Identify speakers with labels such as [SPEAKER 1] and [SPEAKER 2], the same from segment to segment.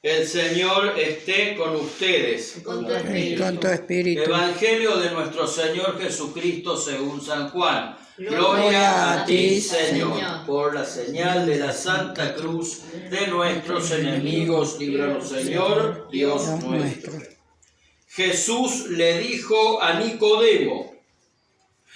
[SPEAKER 1] El Señor esté con ustedes.
[SPEAKER 2] Con tu espíritu.
[SPEAKER 1] Evangelio de nuestro Señor Jesucristo según San Juan. Gloria a ti, Señor. Por la señal de la Santa Cruz de nuestros enemigos, líbranos, Señor, Dios nuestro. Jesús le dijo a Nicodemo: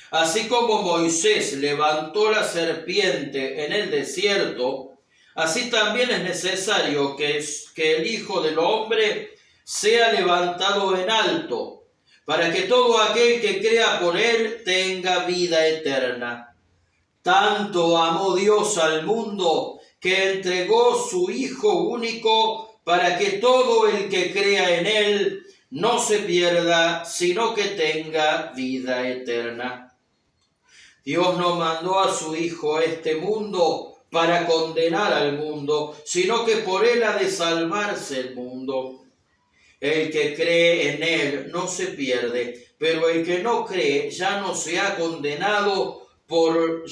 [SPEAKER 1] así como Moisés levantó la serpiente en el desierto, así también es necesario que el Hijo del Hombre sea levantado en alto, para que todo aquel que crea por él tenga vida eterna. Tanto amó Dios al mundo que entregó su Hijo único para que todo el que crea en él no se pierda, sino que tenga vida eterna. Dios no mandó a su Hijo a este mundo para condenar al mundo, sino que por él ha de salvarse el mundo. El que cree en él no se pierde, pero el que no cree ya se ha condenado por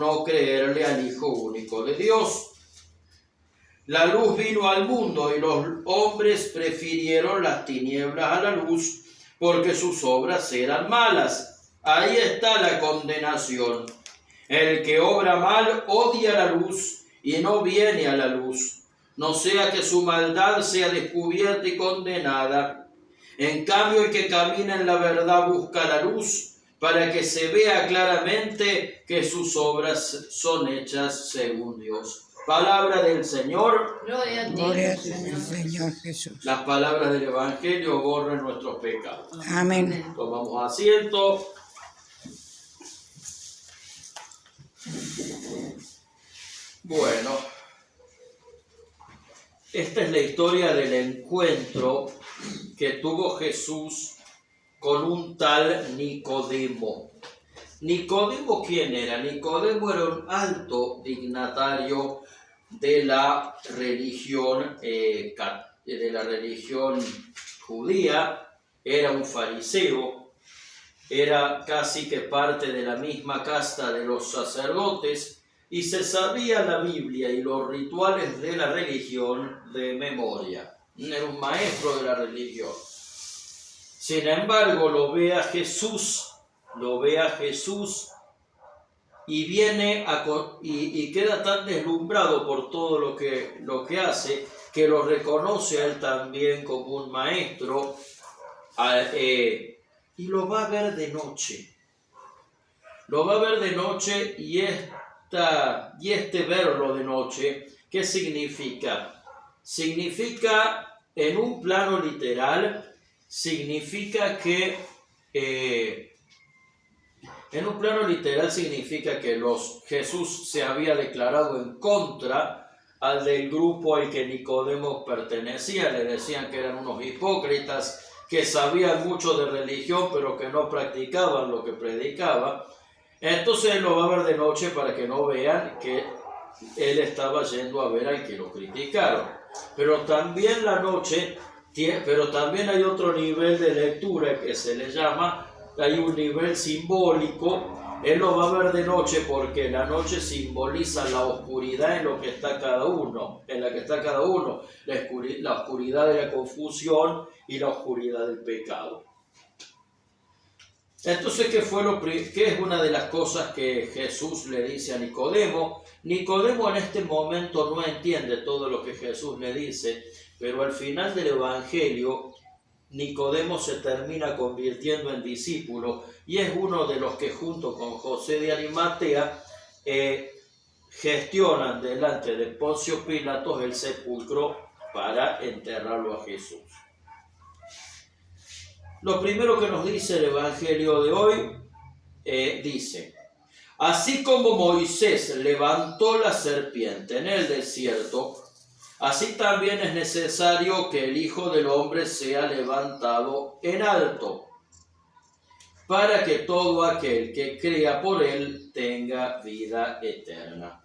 [SPEAKER 1] no creerle al Hijo único de Dios. La luz vino al mundo y los hombres prefirieron las tinieblas a la luz porque sus obras eran malas. Ahí está la condenación. El que obra mal odia la luz y no viene a la luz, no sea que su maldad sea descubierta y condenada. En cambio, el que camina en la verdad busca la luz para que se vea claramente que sus obras son hechas según Dios. Palabra del Señor.
[SPEAKER 2] Gloria a ti,
[SPEAKER 3] Gloria al Señor Jesús.
[SPEAKER 1] Las palabras del Evangelio borran nuestros pecados.
[SPEAKER 3] Amén.
[SPEAKER 1] Tomamos asiento. Bueno, esta es la historia del encuentro que tuvo Jesús con un tal Nicodemo. ¿Nicodemo quién era? Nicodemo era un alto dignatario de la religión judía, era un fariseo, era casi que parte de la misma casta de los sacerdotes y se sabía la Biblia y los rituales de la religión de memoria. Era un maestro de la religión. Sin embargo, lo ve a Jesús y viene y queda tan deslumbrado por todo lo que hace que lo reconoce a él también como un maestro y lo va a ver de noche. Lo va a ver de noche y este verlo de noche, ¿qué significa? Significa, en un plano literal, significa que Jesús se había declarado en contra al del grupo al que Nicodemo pertenecía. Le decían que eran unos hipócritas, que sabían mucho de religión, pero que no practicaban lo que predicaba. Entonces él lo va a ver de noche para que no vean que él estaba yendo a ver al que lo criticaron. Pero también hay otro nivel de lectura que se le llama, hay un nivel simbólico. Él lo va a ver de noche porque la noche simboliza la oscuridad en la que está cada uno, la oscuridad de la confusión y la oscuridad del pecado. Entonces, ¿qué es una de las cosas que Jesús le dice a Nicodemo? Nicodemo en este momento no entiende todo lo que Jesús le dice, pero al final del Evangelio, Nicodemo se termina convirtiendo en discípulo y es uno de los que junto con José de Arimatea gestionan delante de Poncio Pilatos el sepulcro para enterrarlo a Jesús. Lo primero que nos dice el Evangelio de hoy, dice: así como Moisés levantó la serpiente en el desierto, así también es necesario que el Hijo del Hombre sea levantado en alto, para que todo aquel que crea por él tenga vida eterna.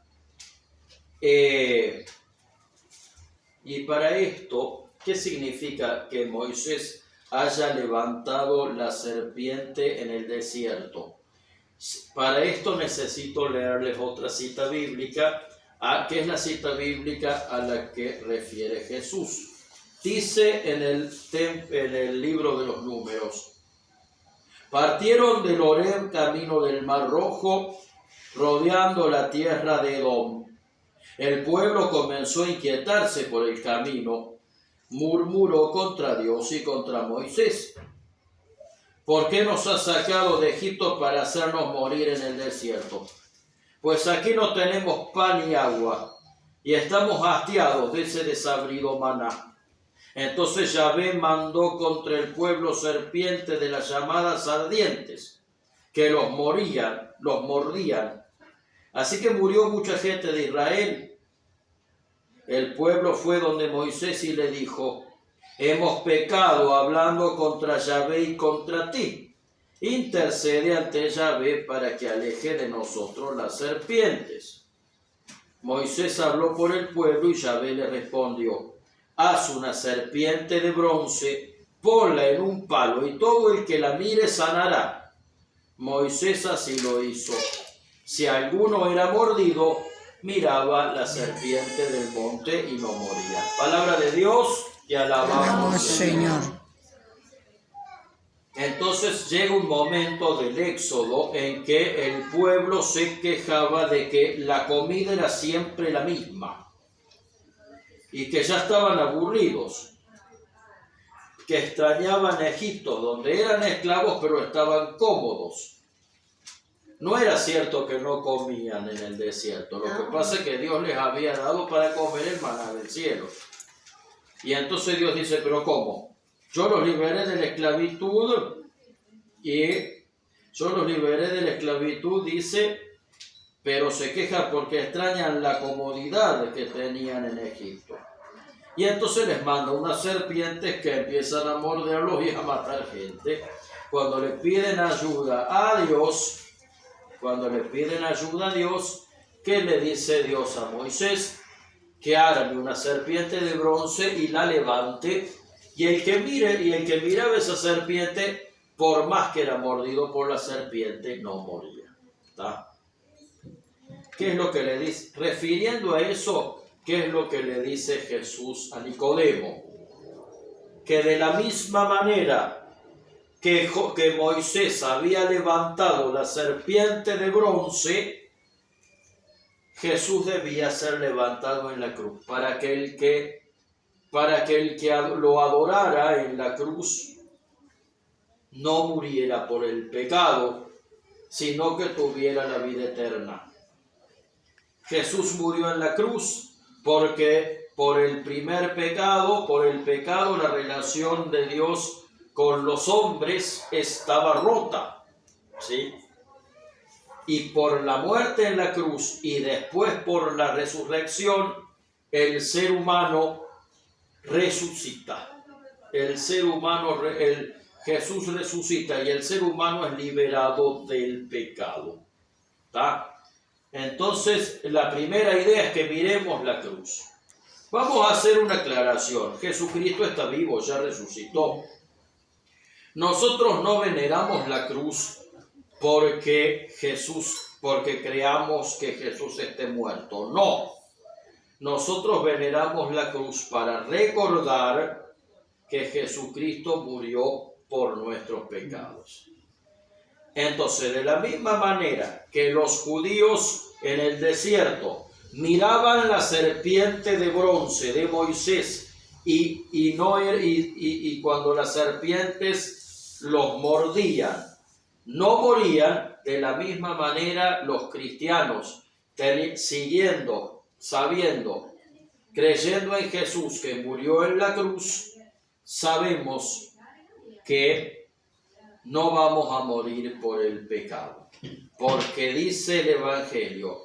[SPEAKER 1] Y para esto, ¿qué significa que Moisés haya levantado la serpiente en el desierto? Para esto necesito leerles otra cita bíblica que es la cita bíblica a la que refiere Jesús. Dice en el libro de los Números: partieron del Horeb camino del Mar Rojo, rodeando la tierra de Edom. El pueblo comenzó a inquietarse por el camino, murmuró contra Dios y contra Moisés. ¿Por qué nos has sacado de Egipto para hacernos morir en el desierto? Pues aquí no tenemos pan ni agua, y estamos hastiados de ese desabrido maná. Entonces Yahvé mandó contra el pueblo serpientes de las llamadas ardientes, que los mordían. Así que murió mucha gente de Israel. El pueblo fue donde Moisés y le dijo: hemos pecado hablando contra Yahvé y contra ti. Intercede ante Yahvé para que aleje de nosotros las serpientes. Moisés habló por el pueblo y Yahvé le respondió: haz una serpiente de bronce, ponla en un palo y todo el que la mire sanará. Moisés así lo hizo. Si alguno era mordido, miraba la serpiente del monte y no moría. Palabra de Dios, y alabamos, Señor. Entonces llega un momento del Éxodo en que el pueblo se quejaba de que la comida era siempre la misma y que ya estaban aburridos, que extrañaban Egipto, donde eran esclavos pero estaban cómodos. No era cierto que no comían en el desierto, lo que pasa es que Dios les había dado para comer el maná del cielo. Y entonces Dios dice: ¿pero cómo? Yo los liberé de la esclavitud, dice, pero se quejan porque extrañan la comodidad que tenían en Egipto. Y entonces les manda unas serpientes que empiezan a morderlos y a matar gente. Cuando le piden ayuda a Dios, ¿qué le dice Dios a Moisés? Que arme una serpiente de bronce y la levante, y el que miraba esa serpiente, por más que era mordido por la serpiente, no moría. ¿Está? ¿Qué es lo que le dice? Refiriendo a eso, ¿qué es lo que le dice Jesús a Nicodemo? Que de la misma manera que Moisés había levantado la serpiente de bronce, Jesús debía ser levantado en la cruz, para que el que lo adorara en la cruz no muriera por el pecado, sino que tuviera la vida eterna. Jesús murió en la cruz porque por el pecado, la relación de Dios con los hombres estaba rota, ¿sí? Y por la muerte en la cruz y después por la resurrección, el ser humano resucita. Jesús resucita y el ser humano es liberado del pecado. ¿Está? Entonces, la primera idea es que miremos la cruz. Vamos a hacer una aclaración. Jesucristo está vivo, ya resucitó. Nosotros no veneramos la cruz porque creamos que Jesús esté muerto. No. Nosotros veneramos la cruz para recordar que Jesucristo murió por nuestros pecados. Entonces, de la misma manera que los judíos en el desierto miraban la serpiente de bronce de Moisés y cuando las serpientes los mordían, no morían, de la misma manera los cristianos, creyendo en Jesús que murió en la cruz, sabemos que no vamos a morir por el pecado, porque dice el Evangelio: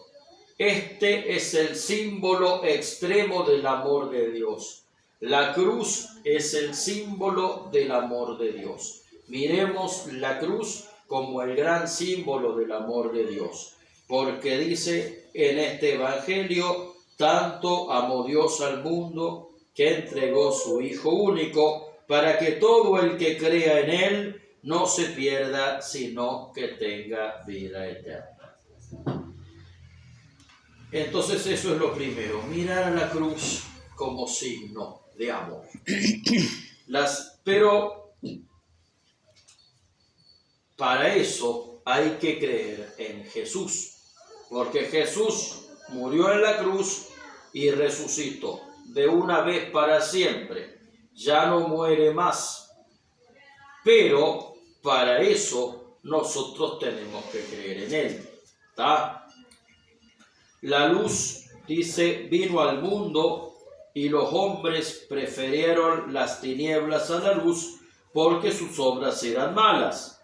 [SPEAKER 1] este es el símbolo extremo del amor de Dios. La cruz es el símbolo del amor de Dios. Miremos la cruz como el gran símbolo del amor de Dios, porque dice en este Evangelio: tanto amó Dios al mundo que entregó su Hijo único, para que todo el que crea en Él no se pierda, sino que tenga vida eterna. Entonces eso es lo primero, mirar a la cruz como signo de amor. Pero para eso hay que creer en Jesús, porque Jesús murió en la cruz y resucitó de una vez para siempre, ya no muere más. Pero para eso nosotros tenemos que creer en Él. ¿Tá? La luz, dice, vino al mundo y los hombres prefirieron las tinieblas a la luz porque sus obras eran malas.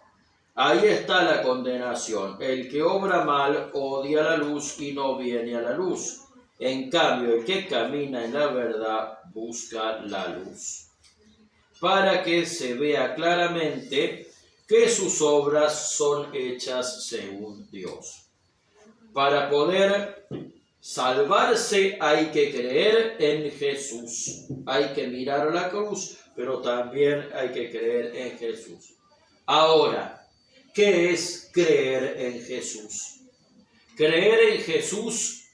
[SPEAKER 1] Ahí está la condenación. El que obra mal odia la luz y no viene a la luz. En cambio, el que camina en la verdad busca la luz, para que se vea claramente que sus obras son hechas según Dios. Para poder salvarse hay que creer en Jesús. Hay que mirar a la cruz, pero también hay que creer en Jesús. Ahora, ¿qué es creer en Jesús? Creer en Jesús,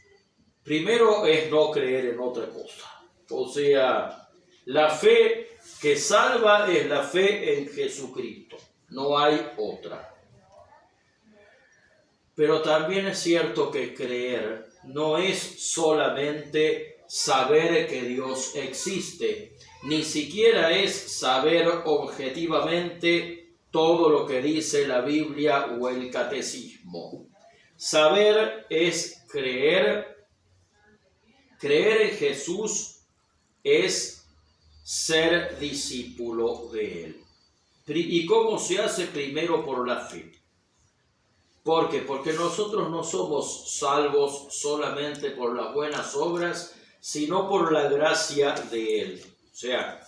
[SPEAKER 1] primero, es no creer en otra cosa. O sea, la fe que salva es la fe en Jesucristo. No hay otra. Pero también es cierto que creer no es solamente saber que Dios existe, ni siquiera es saber objetivamente todo lo que dice la Biblia o el catecismo. Saber es creer. Creer en Jesús es ser discípulo de Él. ¿Y cómo se hace? Primero por la fe. ¿Por qué? Porque nosotros no somos salvos solamente por las buenas obras, sino por la gracia de Él. O sea,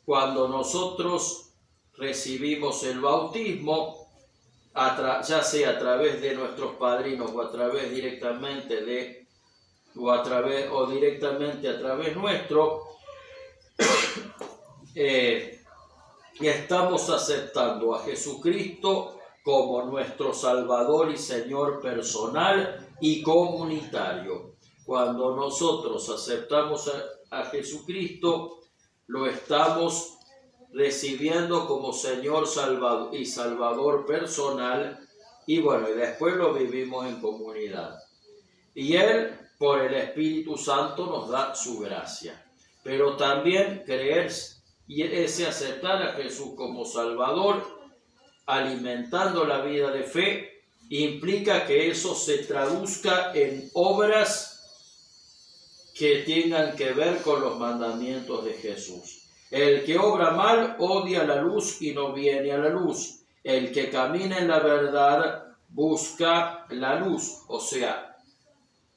[SPEAKER 1] cuando nosotros recibimos el bautismo, ya sea a través de nuestros padrinos o a través directamente directamente a través nuestro, y estamos aceptando a Jesucristo como nuestro Salvador y Señor personal y comunitario. Cuando nosotros aceptamos a Jesucristo, lo estamos recibiendo como Señor y Salvador personal, y bueno, y después lo vivimos en comunidad. Y Él, por el Espíritu Santo, nos da su gracia. Pero también creer y ese aceptar a Jesús como Salvador, alimentando la vida de fe, implica que eso se traduzca en obras que tengan que ver con los mandamientos de Jesús. El que obra mal odia la luz y no viene a la luz. El que camina en la verdad busca la luz. O sea,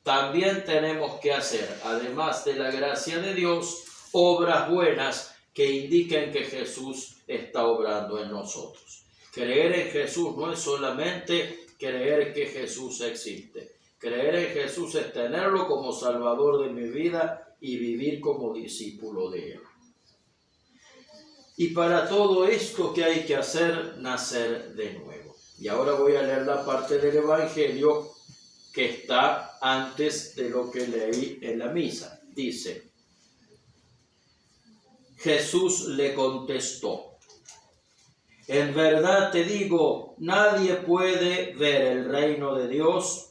[SPEAKER 1] también tenemos que hacer, además de la gracia de Dios, obras buenas que indiquen que Jesús está obrando en nosotros. Creer en Jesús no es solamente creer que Jesús existe. Creer en Jesús es tenerlo como Salvador de mi vida y vivir como discípulo de Él. Y para todo esto, ¿qué hay que hacer? Nacer de nuevo. Y ahora voy a leer la parte del Evangelio que está antes de lo que leí en la misa. Dice: Jesús le contestó: en verdad te digo, nadie puede ver el reino de Dios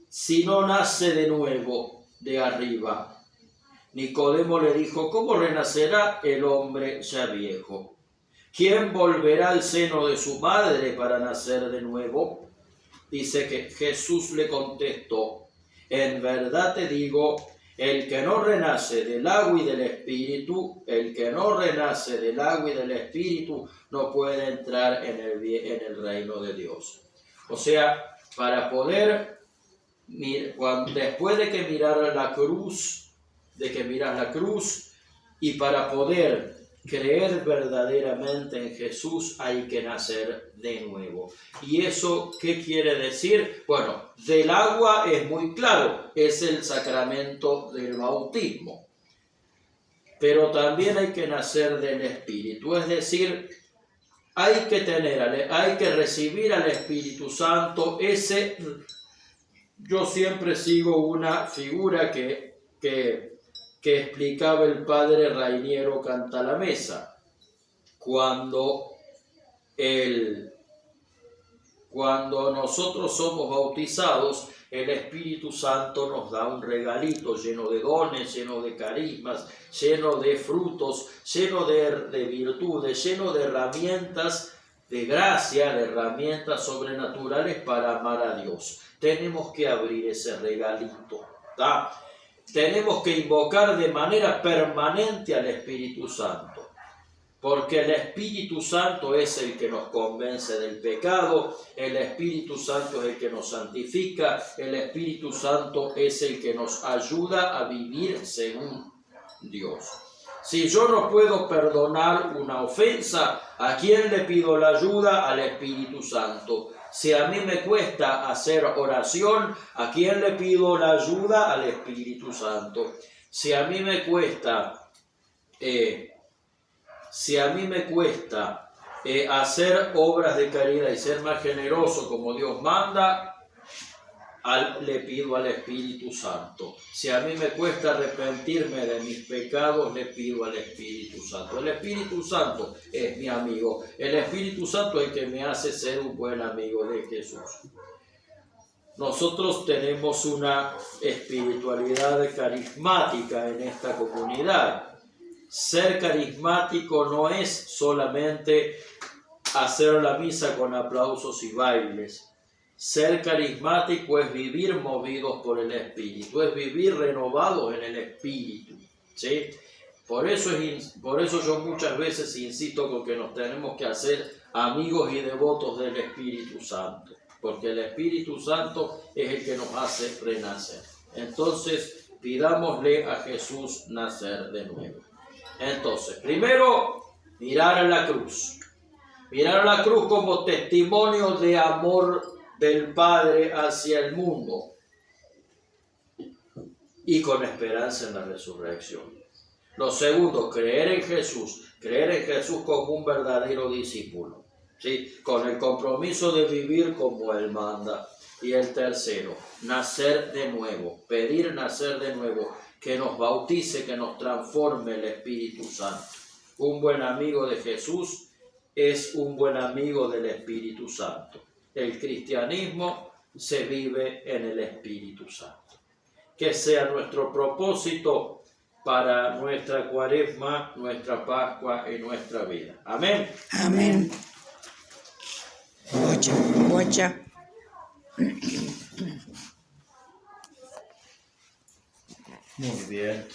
[SPEAKER 1] si no nace de nuevo de arriba. Nicodemo le dijo: ¿cómo renacerá el hombre ya viejo? ¿Quién volverá al seno de su madre para nacer de nuevo? Dice que Jesús le contestó: en verdad te digo, el que no renace del agua y del Espíritu, no puede entrar en el reino de Dios. O sea, para poder, después de que miras la cruz, y para poder creer verdaderamente en Jesús hay que nacer de nuevo. ¿Y eso qué quiere decir? Bueno, del agua es muy claro, es el sacramento del bautismo. Pero también hay que nacer del Espíritu, es decir, hay que recibir al Espíritu Santo, ese yo siempre sigo una figura que explicaba el padre Rainiero Cantalamessa. Cuando nosotros somos bautizados, el Espíritu Santo nos da un regalito lleno de dones, lleno de carismas, lleno de frutos, lleno de virtudes, lleno de herramientas de gracia, de herramientas sobrenaturales para amar a Dios. Tenemos que abrir ese regalito, ¿tá? Tenemos que invocar de manera permanente al Espíritu Santo. Porque el Espíritu Santo es el que nos convence del pecado, el Espíritu Santo es el que nos santifica, el Espíritu Santo es el que nos ayuda a vivir según Dios. Si yo no puedo perdonar una ofensa, ¿a quién le pido la ayuda? Al Espíritu Santo. Si a mí me cuesta hacer oración, ¿a quién le pido la ayuda? Al Espíritu Santo. Si a mí me cuesta hacer obras de caridad y ser más generoso como Dios manda, le pido al Espíritu Santo. Si a mí me cuesta arrepentirme de mis pecados, le pido al Espíritu Santo. El Espíritu Santo es mi amigo. El Espíritu Santo es el que me hace ser un buen amigo de Jesús. Nosotros tenemos una espiritualidad carismática en esta comunidad. Ser carismático no es solamente hacer la misa con aplausos y bailes. Ser carismático es vivir movidos por el Espíritu, es vivir renovados en el Espíritu, ¿sí? Por eso yo muchas veces insisto con que nos tenemos que hacer amigos y devotos del Espíritu Santo, porque el Espíritu Santo es el que nos hace renacer. Entonces, pidámosle a Jesús nacer de nuevo. Entonces, primero, mirar a la cruz. Mirar a la cruz como testimonio de amor del Padre hacia el mundo y con esperanza en la resurrección. Lo segundo, creer en Jesús como un verdadero discípulo, ¿sí? Con el compromiso de vivir como Él manda. Y el tercero, nacer de nuevo, pedir nacer de nuevo, que nos bautice, que nos transforme el Espíritu Santo. Un buen amigo de Jesús es un buen amigo del Espíritu Santo. El cristianismo se vive en el Espíritu Santo. Que sea nuestro propósito para nuestra Cuaresma, nuestra Pascua y nuestra vida. Amén.
[SPEAKER 2] Amén. Guacha.
[SPEAKER 1] Muy bien.